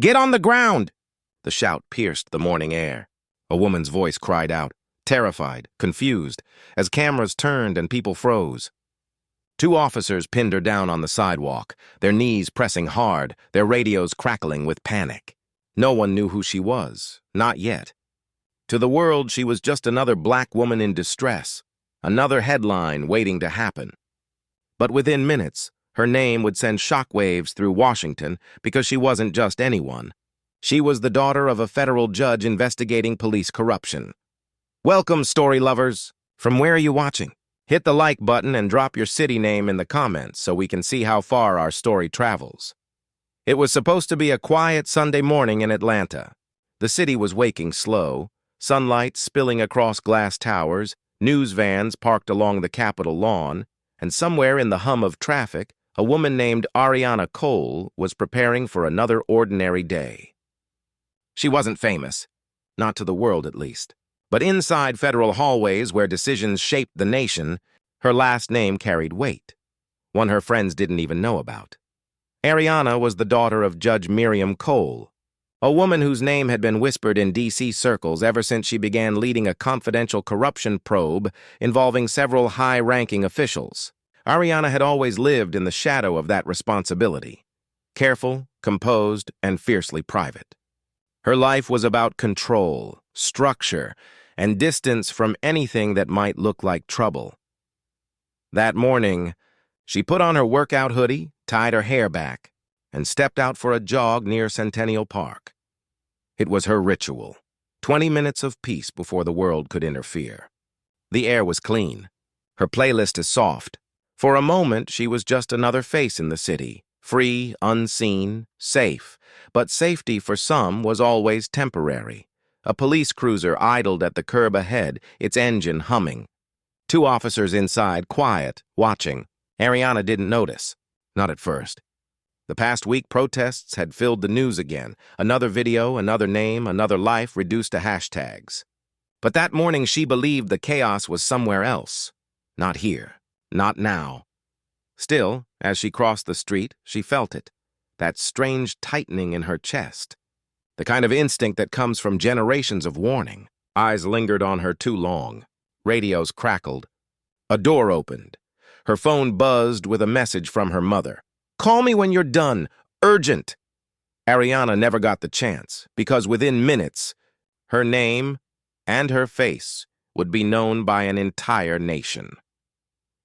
Get on the ground! The shout pierced the morning air. A woman's voice cried out, terrified, confused, as cameras turned and people froze. Two officers pinned her down on the sidewalk, their knees pressing hard, their radios crackling with panic. No one knew who she was, not yet. To the world, she was just another black woman in distress, another headline waiting to happen. But within minutes, her name would send shockwaves through Washington because she wasn't just anyone. She was the daughter of a federal judge investigating police corruption. Welcome, story lovers! From where are you watching? Hit the like button and drop your city name in the comments so we can see how far our story travels. It was supposed to be a quiet Sunday morning in Atlanta. The city was waking slow, sunlight spilling across glass towers, news vans parked along the Capitol lawn, and somewhere in the hum of traffic, a woman named Ariana Cole was preparing for another ordinary day. She wasn't famous, not to the world at least. But inside federal hallways where decisions shaped the nation, her last name carried weight, one her friends didn't even know about. Ariana was the daughter of Judge Miriam Cole, a woman whose name had been whispered in D.C. circles ever since she began leading a confidential corruption probe involving several high-ranking officials. Ariana had always lived in the shadow of that responsibility, careful, composed, and fiercely private. Her life was about control, structure, and distance from anything that might look like trouble. That morning, she put on her workout hoodie, tied her hair back, and stepped out for a jog near Centennial Park. It was her ritual, 20 minutes of peace before the world could interfere. The air was clean. Her playlist is soft. For a moment, she was just another face in the city, free, unseen, safe. But safety for some was always temporary. A police cruiser idled at the curb ahead, its engine humming. Two officers inside, quiet, watching. Ariana didn't notice. Not at first. The past week, protests had filled the news again. Another video, another name, another life reduced to hashtags. But that morning, she believed the chaos was somewhere else. Not here. Not now. Still, as she crossed the street, she felt it. That strange tightening in her chest. The kind of instinct that comes from generations of warning. Eyes lingered on her too long. Radios crackled. A door opened. Her phone buzzed with a message from her mother. "Call me when you're done. Urgent." Ariana never got the chance, because within minutes, her name and her face would be known by an entire nation.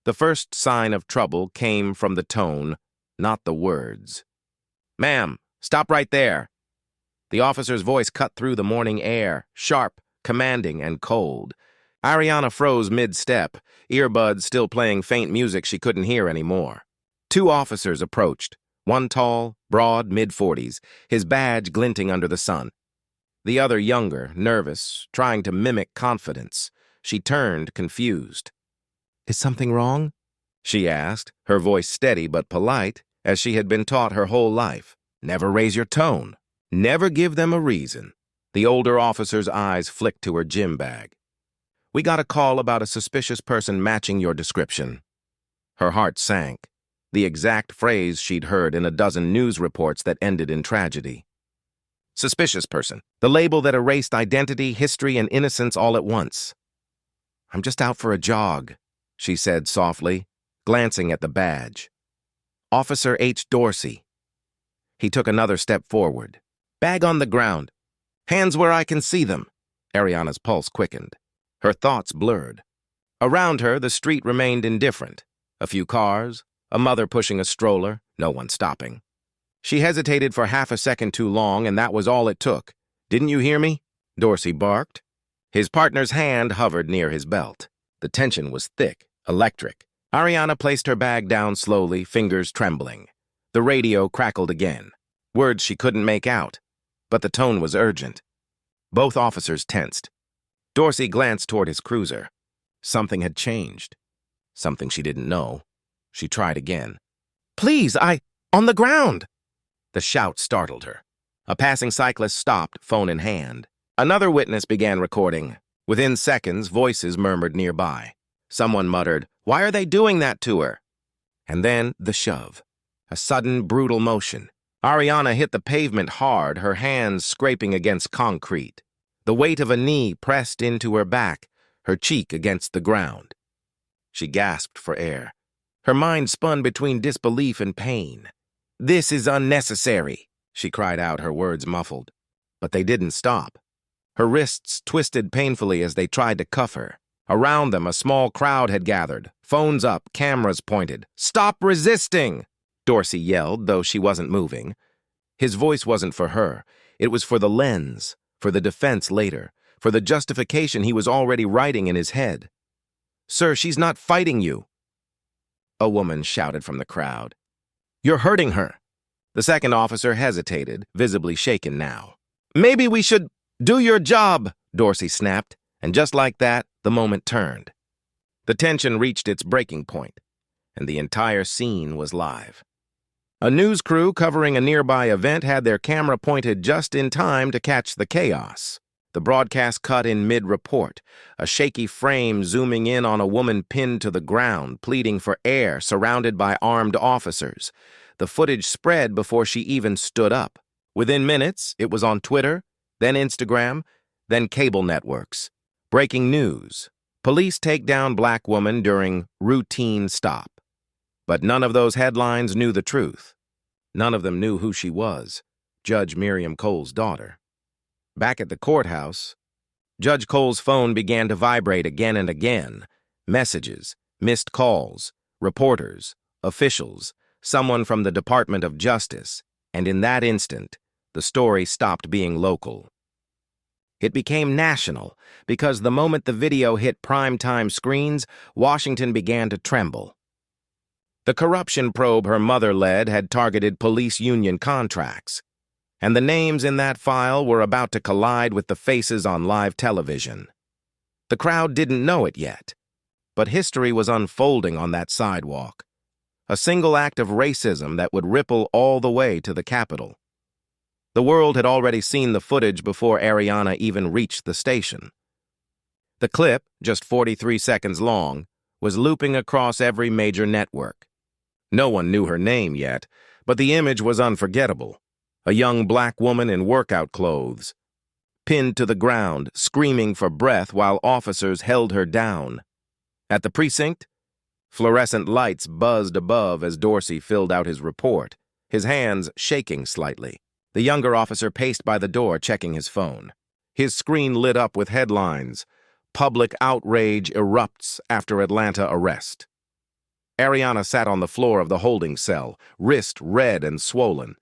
The first sign of trouble came from the tone, not the words. "Ma'am, stop right there." The officer's voice cut through the morning air, sharp, commanding, and cold. Ariana froze mid-step, earbuds still playing faint music she couldn't hear anymore. Two officers approached, one tall, broad, mid-40s, his badge glinting under the sun. The other younger, nervous, trying to mimic confidence. She turned, confused. "Is something wrong?" she asked, her voice steady but polite, as she had been taught her whole life. Never raise your tone. Never give them a reason. The older officer's eyes flicked to her gym bag. "We got a call about a suspicious person matching your description." Her heart sank. The exact phrase she'd heard in a dozen news reports that ended in tragedy. Suspicious person. The label that erased identity, history, and innocence all at once. "I'm just out for a jog," she said softly, glancing at the badge. "Officer H. Dorsey." He took another step forward. "Bag on the ground. Hands where I can see them." Ariana's pulse quickened. Her thoughts blurred. Around her, the street remained indifferent. A few cars, a mother pushing a stroller, no one stopping. She hesitated for half a second too long, and that was all it took. "Didn't you hear me?" Dorsey barked. His partner's hand hovered near his belt. The tension was thick, electric. Ariana placed her bag down slowly, fingers trembling. The radio crackled again. Words she couldn't make out, but the tone was urgent. Both officers tensed. Dorsey glanced toward his cruiser. Something had changed. Something she didn't know. She tried again. "Please, on the ground!" The shout startled her. A passing cyclist stopped, phone in hand. Another witness began recording. Within seconds, voices murmured nearby. Someone muttered, "Why are they doing that to her?" And then the shove. A sudden, brutal motion. Ariana hit the pavement hard, her hands scraping against concrete. The weight of a knee pressed into her back, her cheek against the ground. She gasped for air. Her mind spun between disbelief and pain. "This is unnecessary," she cried out, her words muffled. But they didn't stop. Her wrists twisted painfully as they tried to cuff her. Around them, a small crowd had gathered, phones up, cameras pointed. "Stop resisting!" Dorsey yelled, though she wasn't moving. His voice wasn't for her. It was for the lens, for the defense later, for the justification he was already writing in his head. "Sir, she's not fighting you," a woman shouted from the crowd. "You're hurting her." The second officer hesitated, visibly shaken now. "Maybe we should do your job," Dorsey snapped, and just like that, the moment turned. The tension reached its breaking point, and the entire scene was live. A news crew covering a nearby event had their camera pointed just in time to catch the chaos. The broadcast cut in mid-report, a shaky frame zooming in on a woman pinned to the ground, pleading for air, surrounded by armed officers. The footage spread before she even stood up. Within minutes, it was on Twitter, then Instagram, then cable networks. Breaking news. Police take down black woman during routine stop. But none of those headlines knew the truth. None of them knew who she was, Judge Miriam Cole's daughter. Back at the courthouse, Judge Cole's phone began to vibrate again and again. Messages, missed calls, reporters, officials, someone from the Department of Justice, and in that instant, the story stopped being local. It became national because the moment the video hit primetime screens, Washington began to tremble. The corruption probe her mother led had targeted police union contracts, and the names in that file were about to collide with the faces on live television. The crowd didn't know it yet, but history was unfolding on that sidewalk. A single act of racism that would ripple all the way to the Capitol. The world had already seen the footage before Ariana even reached the station. The clip, just 43 seconds long, was looping across every major network. No one knew her name yet, but the image was unforgettable. A young black woman in workout clothes, pinned to the ground, screaming for breath while officers held her down. At the precinct, fluorescent lights buzzed above as Dorsey filled out his report, his hands shaking slightly. The younger officer paced by the door, checking his phone. His screen lit up with headlines. Public outrage erupts after Atlanta arrest. Ariana sat on the floor of the holding cell, wrist red and swollen.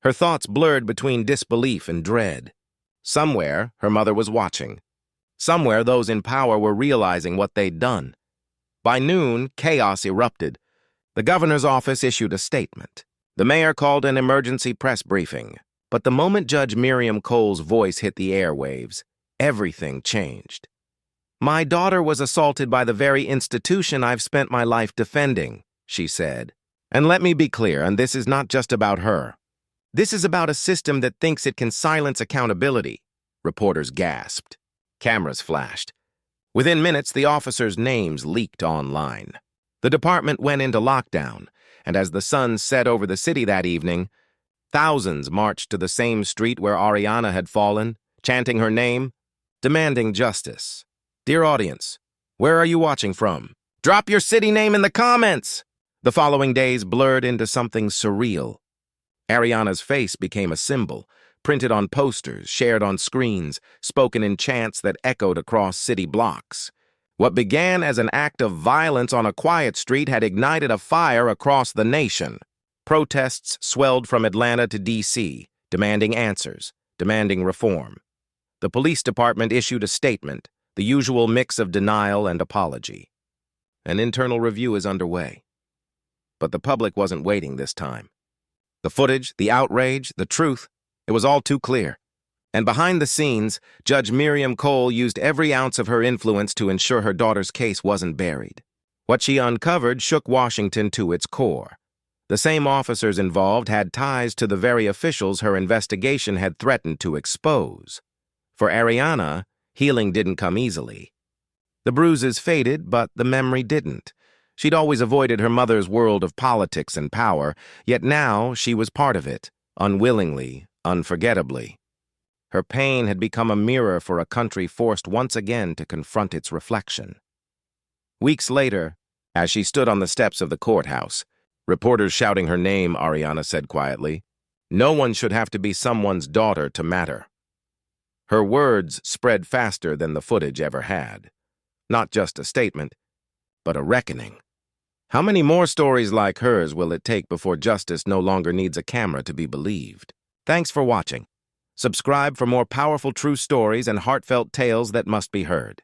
Her thoughts blurred between disbelief and dread. Somewhere, her mother was watching. Somewhere, those in power were realizing what they'd done. By noon, chaos erupted. The governor's office issued a statement. The mayor called an emergency press briefing. But the moment Judge Miriam Cole's voice hit the airwaves, everything changed. "My daughter was assaulted by the very institution I've spent my life defending," she said. "And let me be clear, and this is not just about her. This is about a system that thinks it can silence accountability." Reporters gasped. Cameras flashed. Within minutes, the officers' names leaked online. The department went into lockdown, and as the sun set over the city that evening, thousands marched to the same street where Ariana had fallen, chanting her name, demanding justice. "Dear audience, where are you watching from? Drop your city name in the comments!" The following days blurred into something surreal. Ariana's face became a symbol, printed on posters, shared on screens, spoken in chants that echoed across city blocks. What began as an act of violence on a quiet street had ignited a fire across the nation. Protests swelled from Atlanta to D.C., demanding answers, demanding reform. The police department issued a statement, the usual mix of denial and apology. An internal review is underway. But the public wasn't waiting this time. The footage, the outrage, the truth, it was all too clear. And behind the scenes, Judge Miriam Cole used every ounce of her influence to ensure her daughter's case wasn't buried. What she uncovered shook Washington to its core. The same officers involved had ties to the very officials her investigation had threatened to expose. For Ariana, healing didn't come easily. The bruises faded, but the memory didn't. She'd always avoided her mother's world of politics and power, yet now she was part of it. unwillingly, unforgettably. Her pain had become a mirror for a country forced once again to confront its reflection. Weeks later, as she stood on the steps of the courthouse, reporters shouting her name, Ariana said quietly, "No one should have to be someone's daughter to matter." Her words spread faster than the footage ever had. Not just a statement, but a reckoning. How many more stories like hers will it take before justice no longer needs a camera to be believed? Thanks for watching. Subscribe for more powerful true stories and heartfelt tales that must be heard.